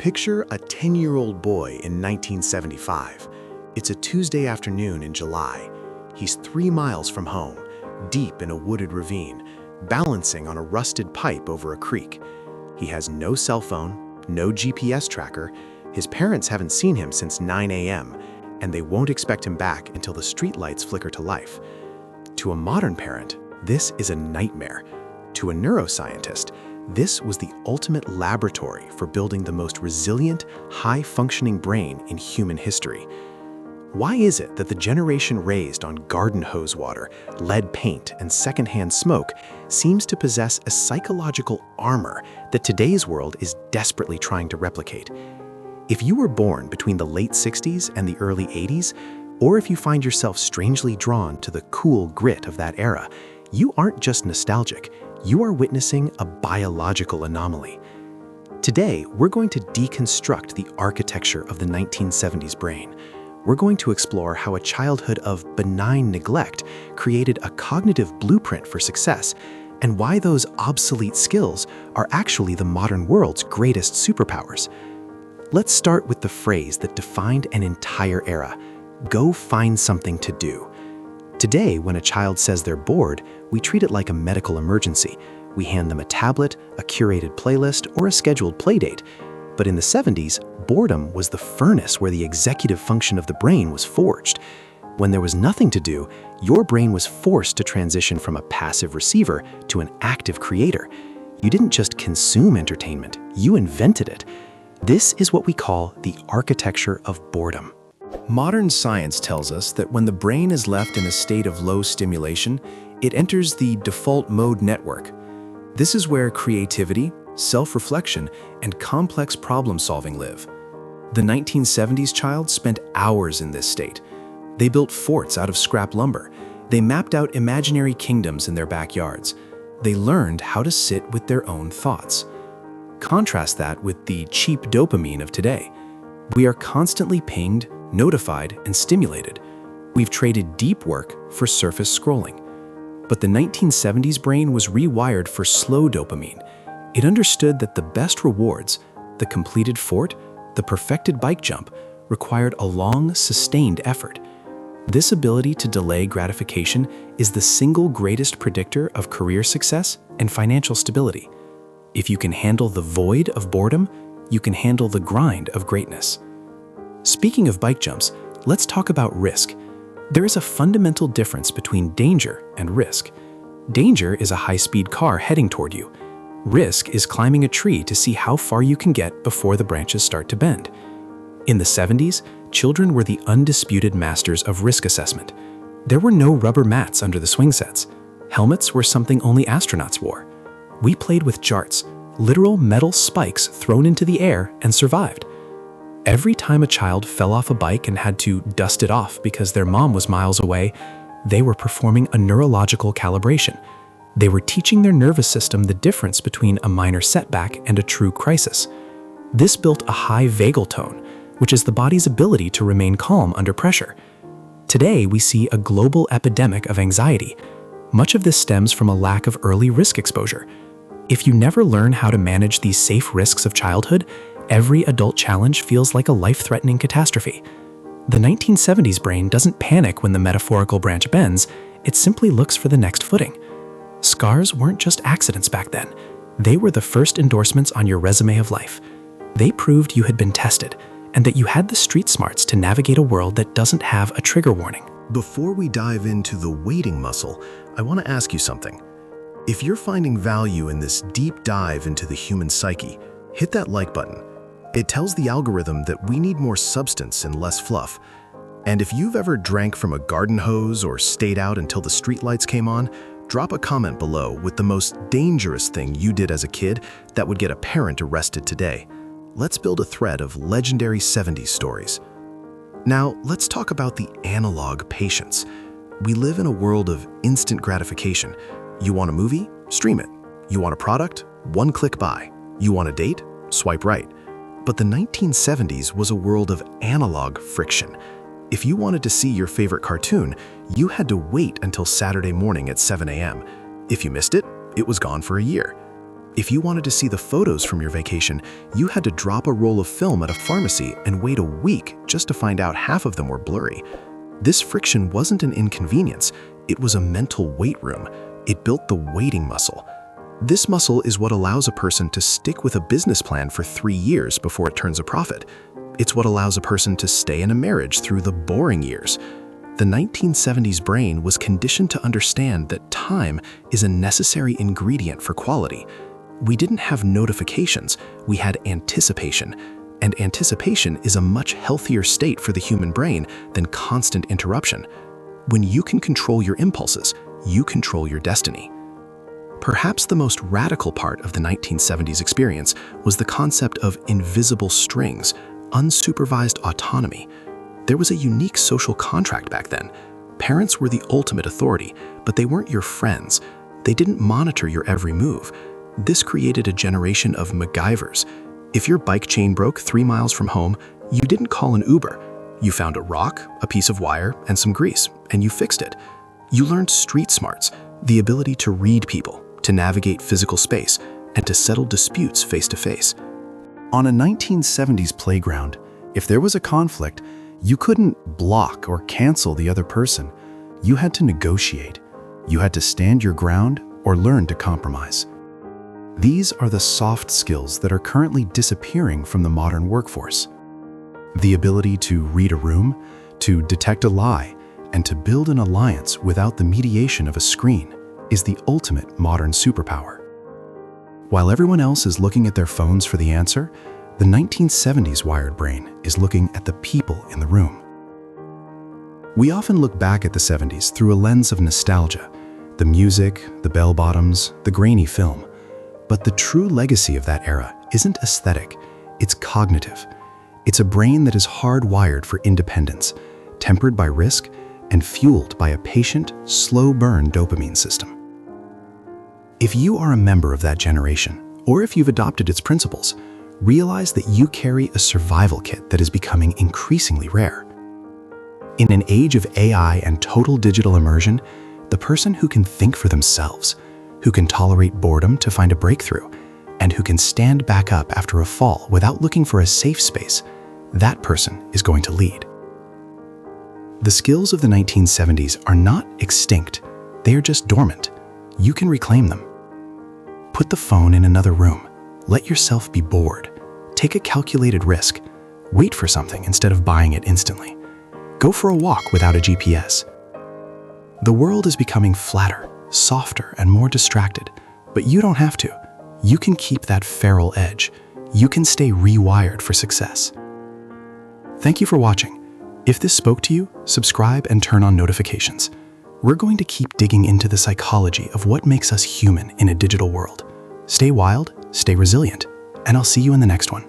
Picture a 10-year-old boy in 1975. It's a Tuesday afternoon in July. He's 3 miles from home, deep in a wooded ravine, balancing on a rusted pipe over a creek. He has no cell phone, no GPS tracker. His parents haven't seen him since 9 a.m., and they won't expect him back until the streetlights flicker to life. To a modern parent, this is a nightmare. To a neuroscientist, this was the ultimate laboratory for building the most resilient, high-functioning brain in human history. Why is it that the generation raised on garden hose water, lead paint, and secondhand smoke seems to possess a psychological armor that today's world is desperately trying to replicate? If you were born between the late 60s and the early 80s, or if you find yourself strangely drawn to the cool grit of that era, you aren't just nostalgic, you are witnessing a biological anomaly. Today, we're going to deconstruct the architecture of the 1970s brain. We're going to explore how a childhood of benign neglect created a cognitive blueprint for success, and why those obsolete skills are actually the modern world's greatest superpowers. Let's start with the phrase that defined an entire era: go find something to do. Today, when a child says they're bored, we treat it like a medical emergency. We hand them a tablet, a curated playlist, or a scheduled playdate. But in the 70s, boredom was the furnace where the executive function of the brain was forged. When there was nothing to do, your brain was forced to transition from a passive receiver to an active creator. You didn't just consume entertainment, you invented it. This is what we call the architecture of boredom. Modern science tells us that when the brain is left in a state of low stimulation, it enters the default mode network. This is where creativity, self-reflection, and complex problem-solving live. The 1970s child spent hours in this state. They built forts out of scrap lumber. They mapped out imaginary kingdoms in their backyards. They learned how to sit with their own thoughts. Contrast that with the cheap dopamine of today. We are constantly pinged, notified, and stimulated. We've traded deep work for surface scrolling. But the 1970s brain was rewired for slow dopamine. It understood that the best rewards, the completed fort, the perfected bike jump, required a long, sustained effort. This ability to delay gratification is the single greatest predictor of career success and financial stability. If you can handle the void of boredom, you can handle the grind of greatness. Speaking of bike jumps, let's talk about risk. There is a fundamental difference between danger and risk. Danger is a high-speed car heading toward you. Risk is climbing a tree to see how far you can get before the branches start to bend. In the 70s, children were the undisputed masters of risk assessment. There were no rubber mats under the swing sets. Helmets were something only astronauts wore. We played with jarts, literal metal spikes thrown into the air, and survived. Every time a child fell off a bike and had to dust it off because their mom was miles away, they were performing a neurological calibration. They were teaching their nervous system the difference between a minor setback and a true crisis. This built a high vagal tone, which is the body's ability to remain calm under pressure. Today, we see a global epidemic of anxiety. Much of this stems from a lack of early risk exposure. If you never learn how to manage these safe risks of childhood, every adult challenge feels like a life-threatening catastrophe. The 1970s brain doesn't panic when the metaphorical branch bends, it simply looks for the next footing. Scars weren't just accidents back then. They were the first endorsements on your resume of life. They proved you had been tested, and that you had the street smarts to navigate a world that doesn't have a trigger warning. Before we dive into the waiting muscle, I want to ask you something. If you're finding value in this deep dive into the human psyche, hit that like button. It tells the algorithm that we need more substance and less fluff. And if you've ever drank from a garden hose or stayed out until the streetlights came on, drop a comment below with the most dangerous thing you did as a kid that would get a parent arrested today. Let's build a thread of legendary 70s stories. Now, let's talk about the analog patience. We live in a world of instant gratification. You want a movie? Stream it. You want a product? One click buy. You want a date? Swipe right. But the 1970s was a world of analog friction. If you wanted to see your favorite cartoon, you had to wait until Saturday morning at 7 a.m. If you missed it, it was gone for a year. If you wanted to see the photos from your vacation, you had to drop a roll of film at a pharmacy and wait a week just to find out half of them were blurry. This friction wasn't an inconvenience, it was a mental weight room. It built the waiting muscle. This muscle is what allows a person to stick with a business plan for 3 years before it turns a profit. It's what allows a person to stay in a marriage through the boring years. The 1970s brain was conditioned to understand that time is a necessary ingredient for quality. We didn't have notifications, we had anticipation. And anticipation is a much healthier state for the human brain than constant interruption. When you can control your impulses, you control your destiny. Perhaps the most radical part of the 1970s experience was the concept of invisible strings, unsupervised autonomy. There was a unique social contract back then. Parents were the ultimate authority, but they weren't your friends. They didn't monitor your every move. This created a generation of MacGyvers. If your bike chain broke 3 miles from home, you didn't call an Uber. You found a rock, a piece of wire, and some grease, and you fixed it. You learned street smarts, the ability to read people, to navigate physical space, and to settle disputes face to face. On a 1970s playground, if there was a conflict, you couldn't block or cancel the other person. You had to negotiate. You had to stand your ground or learn to compromise. These are the soft skills that are currently disappearing from the modern workforce. The ability to read a room, to detect a lie, and to build an alliance without the mediation of a screen is the ultimate modern superpower. While everyone else is looking at their phones for the answer, the 1970s wired brain is looking at the people in the room. We often look back at the 70s through a lens of nostalgia, the music, the bell-bottoms, the grainy film. But the true legacy of that era isn't aesthetic, it's cognitive. It's a brain that is hardwired for independence, tempered by risk, and fueled by a patient, slow-burn dopamine system. If you are a member of that generation, or if you've adopted its principles, realize that you carry a survival kit that is becoming increasingly rare. In an age of AI and total digital immersion, the person who can think for themselves, who can tolerate boredom to find a breakthrough, and who can stand back up after a fall without looking for a safe space, that person is going to lead. The skills of the 1970s are not extinct, they are just dormant. You can reclaim them. Put the phone in another room. Let yourself be bored. Take a calculated risk. Wait for something instead of buying it instantly. Go for a walk without a GPS. The world is becoming flatter, softer, and more distracted, but you don't have to. You can keep that feral edge. You can stay rewired for success. Thank you for watching. If this spoke to you, subscribe and turn on notifications. We're going to keep digging into the psychology of what makes us human in a digital world. Stay wild, stay resilient, and I'll see you in the next one.